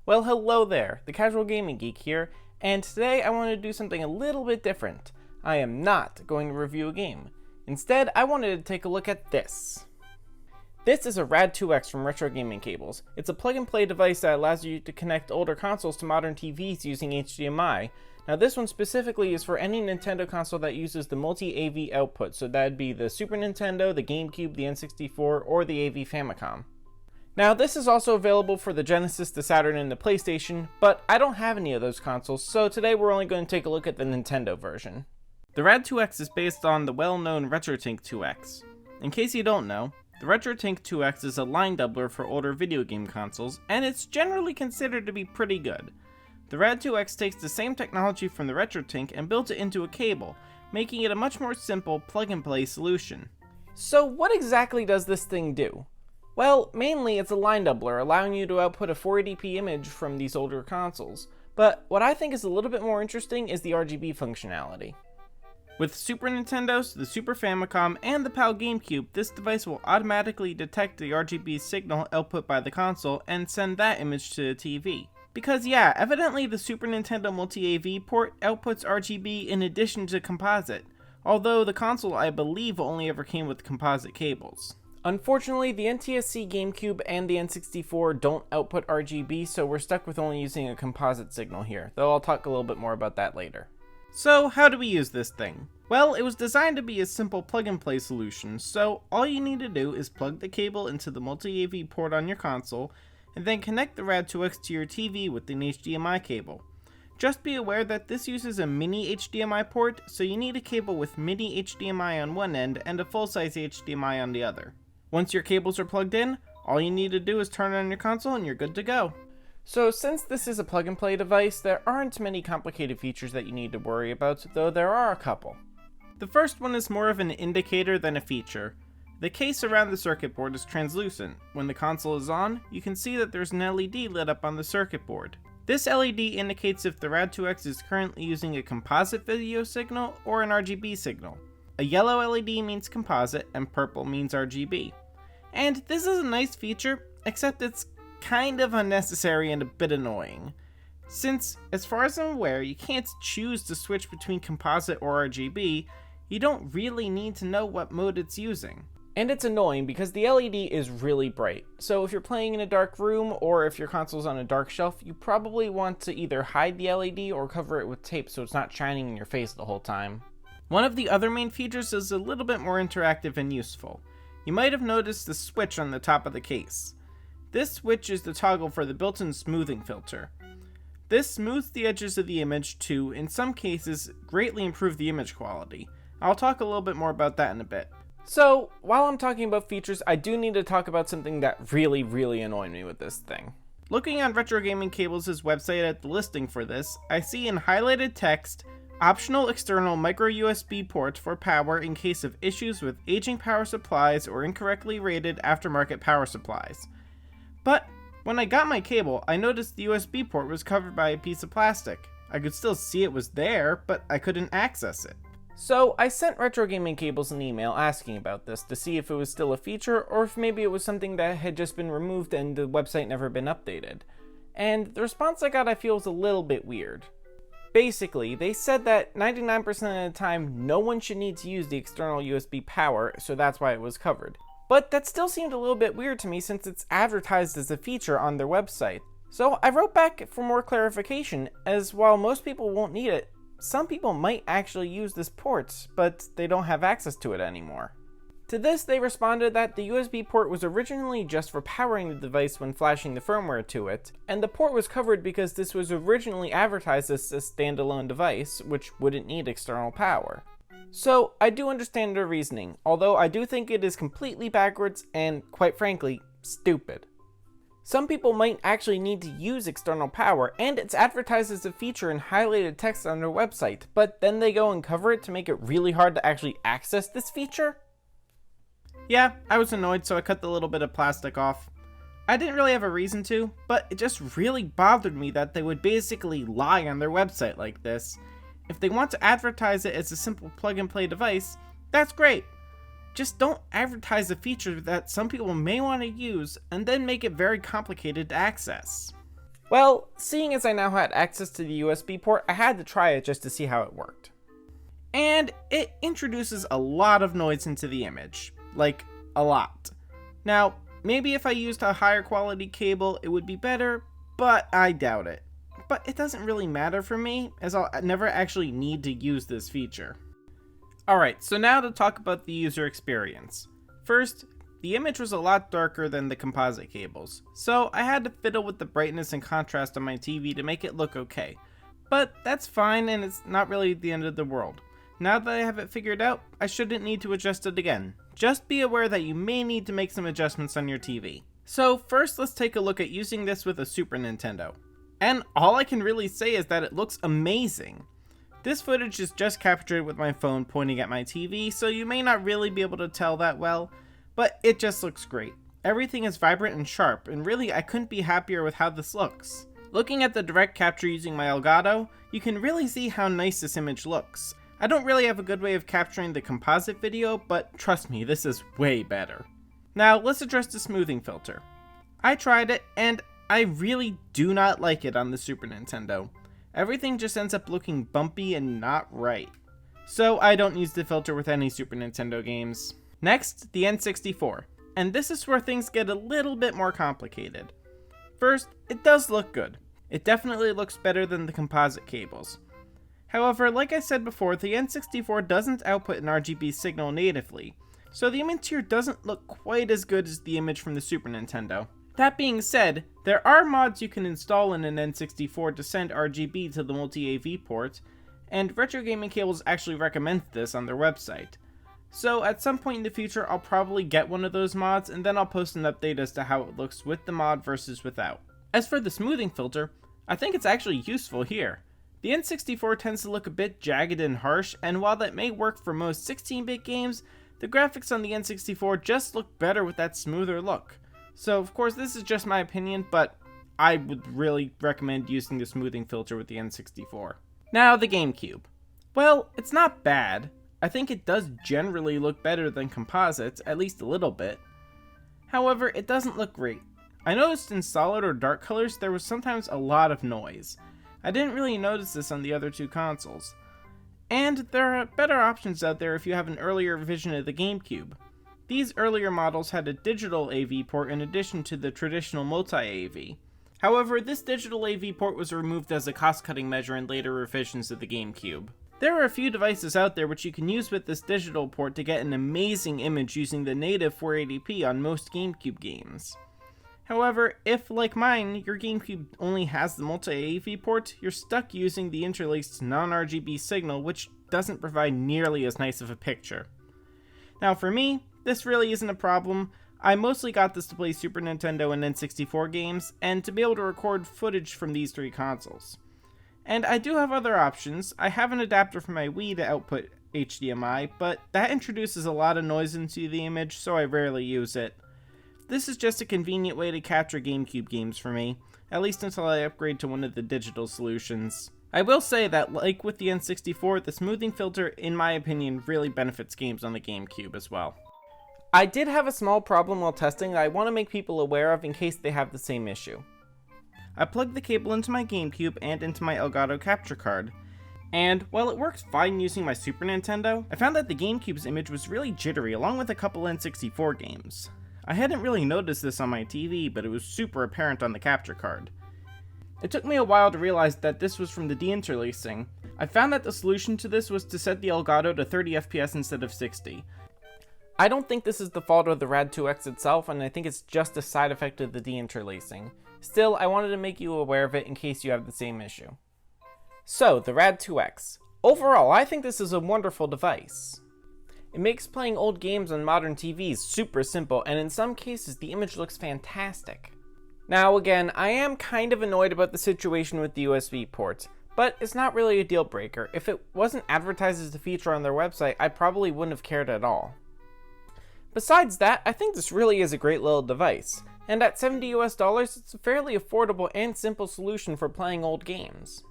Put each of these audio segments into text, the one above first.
Well, hello there, the Casual Gaming Geek here, and today I want to do something a little bit different. I am not going to review a game. Instead, I wanted to take a look at this. This is a RAD2X from Retro Gaming Cables. It's a plug-and-play device that allows you to connect older consoles to modern TVs using HDMI. Now this one specifically is for any Nintendo console that uses the MultiAV output, so that'd be the Super Nintendo, the GameCube, the N64, or the AV Famicom. Now this is also available for the Genesis, the Saturn, and the PlayStation, but I don't have any of those consoles, so today we're only going to take a look at the Nintendo version. The RAD2X is based on the well-known RetroTink 2X. In case you don't know, the RetroTink 2X is a line doubler for older video game consoles, and it's generally considered to be pretty good. The RAD2X takes the same technology from the RetroTink and built it into a cable, making it a much more simple plug-and-play solution. So what exactly does this thing do? Well, mainly it's a line doubler, allowing you to output a 480p image from these older consoles. But what I think is a little bit more interesting is the RGB functionality. With Super Nintendos, the Super Famicom, and the PAL GameCube, this device will automatically detect the RGB signal output by the console and send that image to the TV. Because yeah, evidently the Super Nintendo MultiAV port outputs RGB in addition to composite, although the console I believe only ever came with composite cables. Unfortunately, the NTSC GameCube and the N64 don't output RGB, so we're stuck with only using a composite signal here, though I'll talk a little bit more about that later. So, how do we use this thing? Well, it was designed to be a simple plug-and-play solution, so all you need to do is plug the cable into the MultiAV port on your console, and then connect the RAD2X to your TV with an HDMI cable. Just be aware that this uses a mini HDMI port, so you need a cable with mini HDMI on one end and a full-size HDMI on the other. Once your cables are plugged in, all you need to do is turn on your console and you're good to go. So since this is a plug-and-play device, there aren't many complicated features that you need to worry about, though there are a couple. The first one is more of an indicator than a feature. The case around the circuit board is translucent. When the console is on, you can see that there's an LED lit up on the circuit board. This LED indicates if the RAD2X is currently using a composite video signal or an RGB signal. A yellow LED means composite and purple means RGB. And this is a nice feature, except it's kind of unnecessary and a bit annoying. Since, as far as I'm aware, you can't choose to switch between composite or RGB, you don't really need to know what mode it's using. And it's annoying because the LED is really bright, so if you're playing in a dark room or if your console's on a dark shelf, you probably want to either hide the LED or cover it with tape so it's not shining in your face the whole time. One of the other main features is a little bit more interactive and useful. You might have noticed the switch on the top of the case. This switch is the toggle for the built-in smoothing filter. This smooths the edges of the image to, in some cases, greatly improve the image quality. I'll talk a little bit more about that in a bit. So, while I'm talking about features, I do need to talk about something that really annoyed me with this thing. Looking on Retro Gaming Cables' website at the listing for this, I see in highlighted text, optional external micro USB port for power in case of issues with aging power supplies or incorrectly rated aftermarket power supplies. But when I got my cable, I noticed the USB port was covered by a piece of plastic. I could still see it was there, but I couldn't access it. So I sent Retro Gaming Cables an email asking about this to see if it was still a feature or if maybe it was something that had just been removed and the website never been updated. And the response I got I feel was a little bit weird. Basically, they said that 99% of the time, no one should need to use the external USB power, so that's why it was covered. But that still seemed a little bit weird to me since it's advertised as a feature on their website. So I wrote back for more clarification, as while most people won't need it, some people might actually use this port, but they don't have access to it anymore. To this, they responded that the USB port was originally just for powering the device when flashing the firmware to it, and the port was covered because this was originally advertised as a standalone device, which wouldn't need external power. So, I do understand their reasoning, although I do think it is completely backwards and, quite frankly, stupid. Some people might actually need to use external power, and it's advertised as a feature in highlighted text on their website, but then they go and cover it to make it really hard to actually access this feature? Yeah, I was annoyed, so I cut the little bit of plastic off. I didn't really have a reason to, but it just really bothered me that they would basically lie on their website like this. If they want to advertise it as a simple plug-and-play device, that's great. Just don't advertise a feature that some people may want to use and then make it very complicated to access. Well, seeing as I now had access to the USB port, I had to try it just to see how it worked. And it introduces a lot of noise into the image. Like, a lot. Now, maybe if I used a higher quality cable, it would be better, but I doubt it. But it doesn't really matter for me, as I'll never actually need to use this feature. Alright, so now to talk about the user experience. First, the image was a lot darker than the composite cables, so I had to fiddle with the brightness and contrast on my TV to make it look okay. But that's fine, and it's not really the end of the world. Now that I have it figured out, I shouldn't need to adjust it again. Just be aware that you may need to make some adjustments on your TV. So first, let's take a look at using this with a Super Nintendo. And all I can really say is that it looks amazing. This footage is just captured with my phone pointing at my TV, so you may not really be able to tell that well, but it just looks great. Everything is vibrant and sharp, and really I couldn't be happier with how this looks. Looking at the direct capture using my Elgato, you can really see how nice this image looks. I don't really have a good way of capturing the composite video, but trust me, this is way better. Now let's address the smoothing filter. I tried it, and I really do not like it on the Super Nintendo. Everything just ends up looking bumpy and not right. So I don't use the filter with any Super Nintendo games. Next, the N64. And this is where things get a little bit more complicated. First, it does look good. It definitely looks better than the composite cables. However, like I said before, the N64 doesn't output an RGB signal natively, so the image here doesn't look quite as good as the image from the Super Nintendo. That being said, there are mods you can install in an N64 to send RGB to the MultiAV port, and Retro Gaming Cables actually recommends this on their website. So at some point in the future, I'll probably get one of those mods, and then I'll post an update as to how it looks with the mod versus without. As for the smoothing filter, I think it's actually useful here. The N64 tends to look a bit jagged and harsh, and while that may work for most 16-bit games, the graphics on the N64 just look better with that smoother look. So of course this is just my opinion, but I would really recommend using the smoothing filter with the N64. Now the GameCube. Well, it's not bad. I think it does generally look better than composites, at least a little bit. However, it doesn't look great. I noticed in solid or dark colors there was sometimes a lot of noise. I didn't really notice this on the other two consoles. And there are better options out there if you have an earlier version of the GameCube. These earlier models had a digital AV port in addition to the traditional multi-AV. However, this digital AV port was removed as a cost-cutting measure in later revisions of the GameCube. There are a few devices out there which you can use with this digital port to get an amazing image using the native 480p on most GameCube games. However, if, like mine, your GameCube only has the multi-AV port, you're stuck using the interlaced non-RGB signal, which doesn't provide nearly as nice of a picture. Now for me, this really isn't a problem. I mostly got this to play Super Nintendo and N64 games, and to be able to record footage from these three consoles. And I do have other options. I have an adapter for my Wii to output HDMI, but that introduces a lot of noise into the image, so I rarely use it. This is just a convenient way to capture GameCube games for me, at least until I upgrade to one of the digital solutions. I will say that, like with the N64, the smoothing filter, in my opinion, really benefits games on the GameCube as well. I did have a small problem while testing that I want to make people aware of in case they have the same issue. I plugged the cable into my GameCube and into my Elgato capture card, and while it works fine using my Super Nintendo, I found that the GameCube's image was really jittery along with a couple N64 games. I hadn't really noticed this on my TV, but it was super apparent on the capture card. It took me a while to realize that this was from the deinterlacing. I found that the solution to this was to set the Elgato to 30 FPS instead of 60. I don't think this is the fault of the RAD2X itself, and I think it's just a side effect of the deinterlacing. Still, I wanted to make you aware of it in case you have the same issue. So, the RAD2X. Overall, I think this is a wonderful device. It makes playing old games on modern TVs super simple, and in some cases the image looks fantastic. Now again, I am kind of annoyed about the situation with the USB ports, but it's not really a deal breaker. If it wasn't advertised as a feature on their website, I probably wouldn't have cared at all. Besides that, I think this really is a great little device, and at $70 US, it's a fairly affordable and simple solution for playing old games.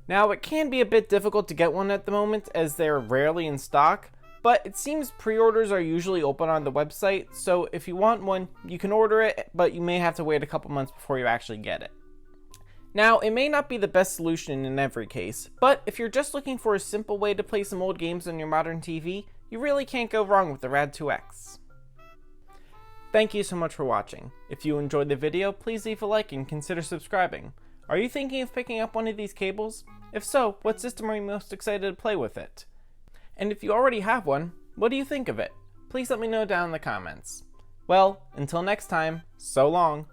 Now, it can be a bit difficult to get one at the moment as they're rarely in stock, but it seems pre-orders are usually open on the website, so if you want one, you can order it, but you may have to wait a couple months before you actually get it. Now, it may not be the best solution in every case, but if you're just looking for a simple way to play some old games on your modern TV, you really can't go wrong with the RAD2X. Thank you so much for watching. If you enjoyed the video, please leave a like and consider subscribing. Are you thinking of picking up one of these cables? If so, what system are you most excited to play with it? And if you already have one, what do you think of it? Please let me know down in the comments. Well, until next time, so long.